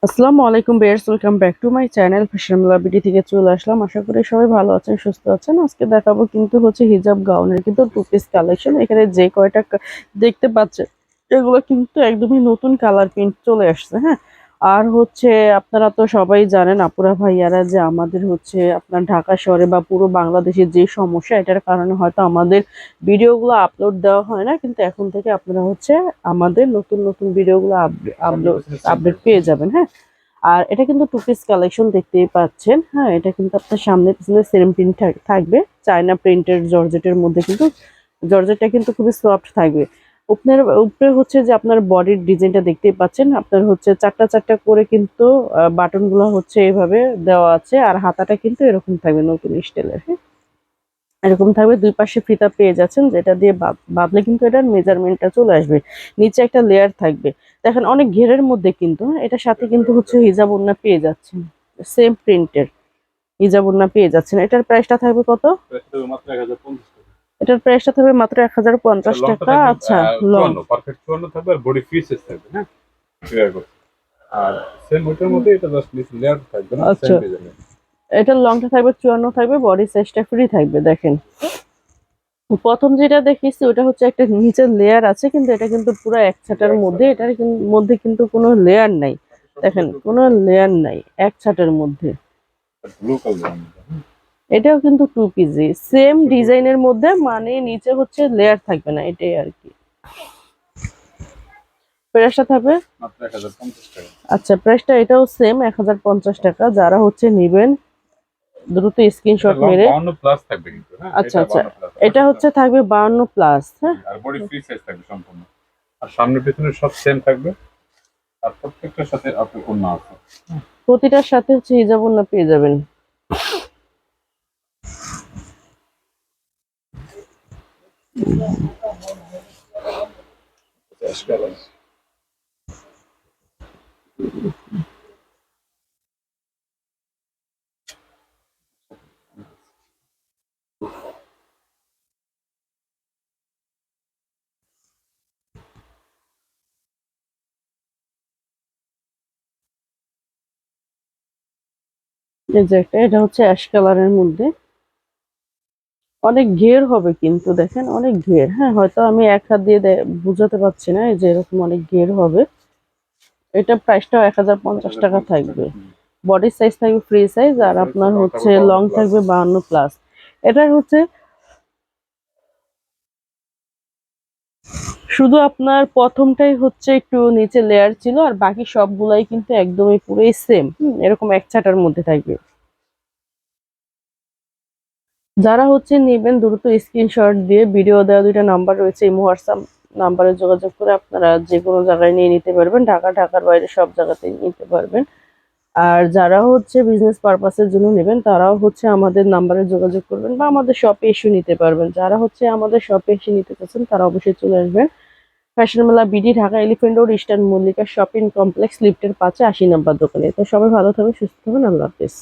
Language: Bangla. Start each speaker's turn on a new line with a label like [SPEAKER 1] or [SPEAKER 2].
[SPEAKER 1] আসসালামু আলাইকুম viewers, welcome back to my channel fashion মেলা বিডি থেকে চলে আসলাম। আশা করি সবাই ভালো আছেন, সুস্থ আছেন। আজকে দেখাবো কিন্তু হচ্ছে হিজাব গাউনের কিন্তু টু পিস কালেকশন। এখানে যে কয়টা দেখতে পাচ্ছেন এগুলো কিন্তু একদমই নতুন কালার প্রিন্ট চলে আসছে, হ্যাঁ। আর হচ্ছে আপনারা তো সবাই জানেন আপুরা ভাইয়ারা যে আমাদের হচ্ছে আপনার ঢাকা শহরে বা পুরো বাংলাদেশের যে সমস্যা, এটার কারণে হয়তো আমাদের ভিডিওগুলো আপলোড দেওয়া হয় না, কিন্তু এখন থেকে আপনারা হচ্ছে আমাদের নতুন নতুন ভিডিওগুলো আপডেট পেয়ে যাবেন, হ্যাঁ। আর এটা কিন্তু টু পিস কালেকশন দেখতেই পাচ্ছেন, হ্যাঁ। এটা কিন্তু আপনার সামনে পিছনে সেম প্রিন্ট থাকবে, চায়না প্রিন্টের জর্জেটের মধ্যে কিন্তু জর্জেটটা কিন্তু খুবই সফট থাকবে। আপনার উপরে হচ্ছে যে আপনার বডির ডিজাইনটা দেখতেই পাচ্ছেন, আপনার হচ্ছে চারটা চারটা করে কিন্তু বাটন গুলো হচ্ছে এভাবে দেওয়া আছে, আর হাতাটা কিন্তু এরকম থাকবে নতুন স্টাইলের, হ্যাঁ। এরকম থাকবে, দুই পাশে ফিতা পেয়ে যাচ্ছেন, যেটা দিয়ে বাঁধলে কিন্তু এটার মেজারমেন্টটা চলে আসবে। নিচে একটা লেয়ার থাকবে, দেখেন অনেক ঘেরের মধ্যে কিন্তু, হ্যাঁ, এটার সাথে কিন্তু হচ্ছে হিজাব ওড়না পেয়ে যাচ্ছেন, সেম প্রিন্টের হিজাব ওড়না পেয়ে যাচ্ছেন। এটার প্রাইসটা থাকবে কত? এটার প্রাইসটা থাকবে মাত্র 1050 টাকা। আচ্ছা, লং
[SPEAKER 2] পারফেক্ট 54 থাকবে আর বডি ফ্রি সাইজ থাকবে, হ্যাঁ। ক্লিয়ার করে। আর সেম ওইটার মধ্যে এটা জাস্ট নিচে লেয়ার থাকবে না, সেম
[SPEAKER 1] আচ্ছা,
[SPEAKER 2] ডিজাইনের।
[SPEAKER 1] এটার লংটা থাকবে 54 থাকবে, বডি সাইজটা ফ্রি থাকবে। দেখেন প্রথম যেটা দেখিয়েছি ওটা হচ্ছে একটা নিচের লেয়ার আছে, কিন্তু এটা কিন্তু পুরো এক ছাটার মধ্যে, এটার মধ্যে কিন্তু কোনো লেয়ার নাই। দেখেন কোনো লেয়ার নাই, এক ছাটার মধ্যে।
[SPEAKER 2] Blue colour.
[SPEAKER 1] এটাও কিন্তু টু পিসি সেম ডিজাইনের মধ্যে, মানে নিচে হচ্ছে লেয়ার থাকবে না, এটাই আর কি। প্রাইসটা থাকবে
[SPEAKER 2] মাত্র 1050 টাকা।
[SPEAKER 1] আচ্ছা, প্রাইসটা এটাও সেম 1050 টাকা। যারা হচ্ছে নেবেন দ্রুত
[SPEAKER 2] এটা
[SPEAKER 1] স্ক্রিনশট
[SPEAKER 2] লং
[SPEAKER 1] মেরে।
[SPEAKER 2] 52 প্লাস থাকবে কিন্তু, হ্যাঁ।
[SPEAKER 1] আচ্ছা
[SPEAKER 2] এটা
[SPEAKER 1] আচ্ছা,
[SPEAKER 2] 52 প্লাস
[SPEAKER 1] এটা হচ্ছে থাকবে 52 প্লাস, হ্যাঁ।
[SPEAKER 2] আর বডি ফ্রি সাইজ থাকবে সম্পূর্ণ। আর সামনে পেছনে সব সেম থাকবে। আর প্রত্যেকটার সাথে আপনার ওড়না আছে।
[SPEAKER 1] প্রতিটার সাথে হচ্ছে হিজাব ওড়না পেয়ে যাবেন।
[SPEAKER 2] Cash colour.
[SPEAKER 1] এই যে একটা, এটা হচ্ছে অ্যাশ কালারের মধ্যে, অনেক ঘের হবে কিন্তু, দেখেন অনেক ঘের, হ্যাঁ। হয়তো আমি এক হাত দিয়ে বুঝাতে পারছি না, এই যে এরকম অনেক ঘের হবে। এটা প্রাইসটাও 1050 টাকা থাকবে। বডি সাইজ থাকবে ফ্রি সাইজ, আর আপনার
[SPEAKER 2] লং
[SPEAKER 1] হচ্ছে
[SPEAKER 2] থাকবে 52
[SPEAKER 1] লং
[SPEAKER 2] প্লাস।
[SPEAKER 1] থাকবে 52 প্লাস। এটার হচ্ছে শুধু আপনার প্রথমটাই হচ্ছে একটু নিচে লেয়ার ছিল, আর বাকি সবগুলাই কিন্তু একদমই পুরোই সেম, এরকম এক ছাটার মধ্যে থাকবে। যারা হচ্ছে নেবেন দ্রুত স্ক্রিনশট দিয়ে, ভিডিও দেওয়া দুইটা নাম্বার রয়েছে, এই হোয়াটসঅ্যাপ নাম্বারে যোগাযোগ করে আপনারা যে কোনো জায়গায় নিয়ে নিতে পারবেন, ঢাকার বাইরে সব জায়গাতেই নিতে পারবেন। আর যারা হচ্ছে বিজনেস পারপাসের জন্য নেবেন তারাও হচ্ছে আমাদের নাম্বারে যোগাযোগ করবেন বা আমাদের শপে এসে নিতে পারবেন। যারা হচ্ছে আমাদের শপে এসে নিতে চাচ্ছেন তারা অবশ্যই চলে আসবেন ফ্যাশন মেলা BD, Dhaka elephant road, eastern Mallika shopping complex, লিফটের 5-এ 80 নাম্বার দোকানে। তো সবাই ভালো থাকবেন, সুস্থ থাকবেন, আল্লাহ হাফেজ।